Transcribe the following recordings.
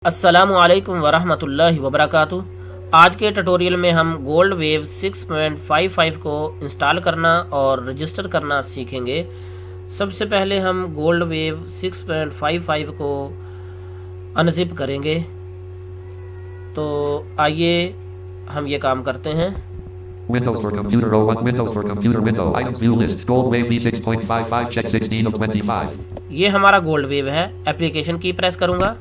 अस्सलामु अलैकुम वरहमतुल्लाहि वबरकातुह। आज के ट्यूटोरियल में हम गोल्ड वेव 6.55 को इंस्टॉल करना और रजिस्टर करना सीखेंगे। सबसे पहले हम गोल्ड वेव 6.55 को अनजिप करेंगे। तो आइए हम ये काम करते हैं। Windows for computer 01 Windows for computer window items view list gold wave v6.55 check 16 of 25 ये हमारा गोल्ड वेव है। एप्लीकेशन की प्रेस करूंगा,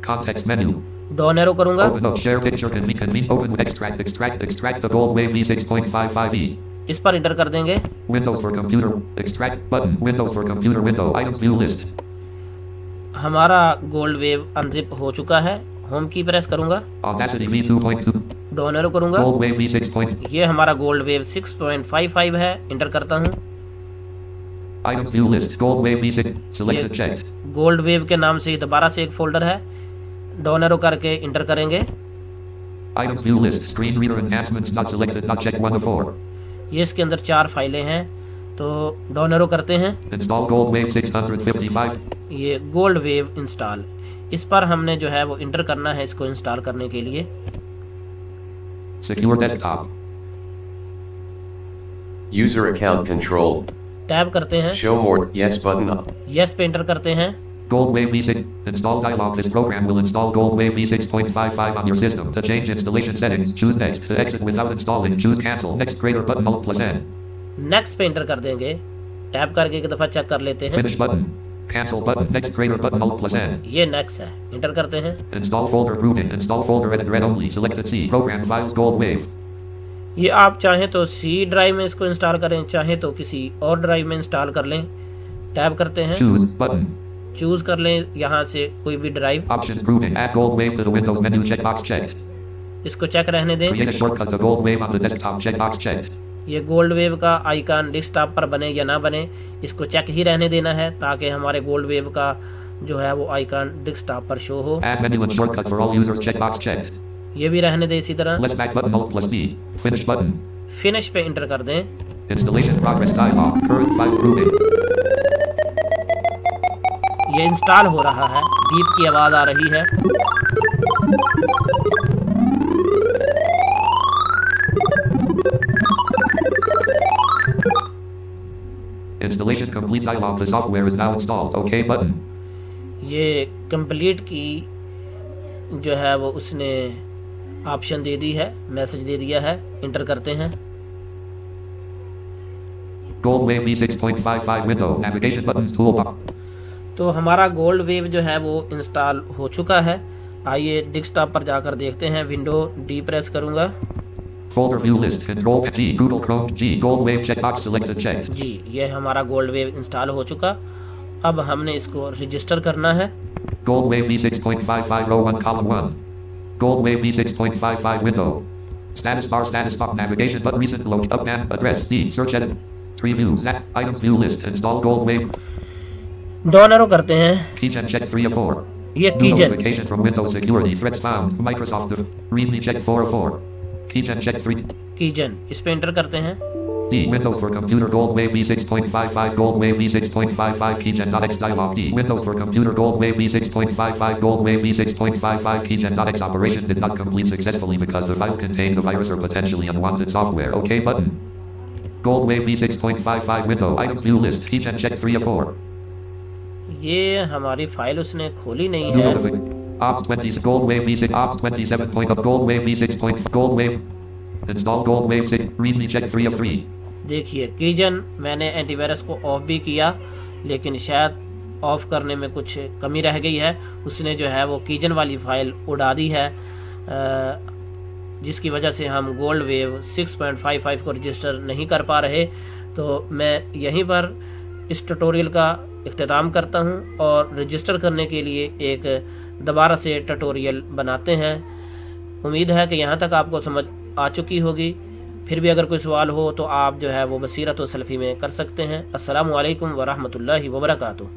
context menu डाउन एरो करूंगा, open up share picture convene open extract the gold wave v6.55e इस पर inter कर देंगे। Windows for computer extract button Windows for computer window items view list हमारा gold wave unzip हो चुका है। Home की प्रेस करूंगा, Audacity v2.2 डाउन एरो करूंगा। gold wave v6. ये हमारा गोल्ड वेव 6.55 है। इंटर करता हूँ। items view list gold wave v6 selected checked gold wave के नाम से ही दोबारा से एक फोल्डर है। डाउन एरो करके इंटर करेंगे। items view list screen reader enhancements not selected not checked 1 of 4 ये इसके अंदर 4 फाइलें हैं। तो डाउन एरो करते हैं। install gold wave 655 ये गोल्ड वेव इंस्टॉल, इस पर हमने जो है वो इंटर करना है इसको इंस्टॉल करने के लिए। secure desktop User account control. Tab करते हैं, Show more. Yes button up. Yes पे इंटर करते हैं। Gold Wave V6 install dialog. This program will install Gold Wave V6.55 on your system. To change installation settings, choose next. To exit without installing, choose cancel. Next greater button Alt plus N. Next पे inter कर देंगे। Tab करके एक दफा check कर लेते हैं। Finish button. Cancel button. Next greater button Alt plus N. ये नेक्स्ट है। इंटर करते हैं। Install folder grouping. Install folder edit read only. Selected C. Program files Gold Wave. ये आप चाहें तो सी ड्राइव में इसको इंस्टॉल करें, चाहे तो किसी और ड्राइव में इंस्टॉल कर लें। टैब करते हैं, Choose button. चूज कर लें यहाँ से कोई भी drive. Options grouping. Add Gold Wave to the Windows menu. Checkbox checked. इसको चेक रहने दें। Create a shortcut to Gold Wave on the desktop. Checkbox checked. ये गोल्ड वेव का आइकन डेस्कटॉप पर बने या ना बने, इसको चेक ही रहने देना है ताकि हमारे गोल्ड वेव का जो है वो आइकन डेस्कटॉप पर शो हो। Add menu and shortcut for all users. Checkbox checked. ये भी रहने दें इसी तरह। Left back button Alt plus B. Finish button. Finish पे इंटर कर दें। Installation progress dialog. Current file grouping. ये इंस्टॉल हो रहा है। बीप की आवाज आ रही है। Installation complete dialog. The software is now installed. OK button. ये कंप्लीट की जो है वो उसने ऑप्शन दे दी है, मैसेज दे दिया है। इंटर करते हैं। Gold Wave V6.55 window navigation buttons toolbar. तो हमारा गोल्ड वेव जो है वो इंस्टॉल हो चुका है। आइए डेस्कटॉप पर जाकर देखते हैं। विंडो डी प्रेस करूंगा। Folder view list Control G Google Chrome G Gold Wave checkbox selected checked. जी, ये हमारा गोल्ड वेव इंस्टॉल हो चुका। अब हमने इसको रजिस्टर करना है। Gold Wave V6.55 row 1 column 1. Gold Wave V6.55 window. Status bar navigation but recent load up and address D search edit 3 views items view list install Gold Wave down arrow करते हैं। keygen check 3 of 4. ये New कीजन, notification from Windows security threats found Microsoft readme check 4 of 4. Keygen check 3 कीजन, इस पे inter करते हैं। D Windows for computer Gold Wave V6.55 Gold Wave V6.55 keygen.x dialog D Windows for computer Gold Wave V6.55 Gold Wave V6.55 keygen.x operation did not complete successfully because the file contains a virus or potentially unwanted software. OK button. Gold Wave V6.55 window items view list keygen check 3 of 4. ये हमारी file उसने खोली नहीं है। Ops 20 Gold Wave V6 Ops 27 point of Gold Wave V6 point Gold Wave install Gold Wave 6 readme check 3 of 3. देखिए कीजन मैंने antivirus को of भी किया, लेकिन शायद ऑफ करने में कुछ कमी रह गई है। उसने जो है वो कीजन वाली फाइल उड़ा दी है, जिसकी वजह से हम गोल्ड वेव 6.55 को रजिस्टर नहीं कर पा रहे। तो मैं यहीं पर इस ट्यूटोरियल का इख्तिताम करता हूं और रजिस्टर करने के लिए एक दोबारा से ट्यूटोरियल बनाते हैं। उम्मीद है कि यहाँ तक आपको समझ आ चुकी होगी। फिर भी अगर कोई सवाल हो तो आप जो है वो बसीरत व सल्फ़ी में कर सकते हैं। अस्सलामु अलैकुम वरहमतुल्लाहि वबरकातुह।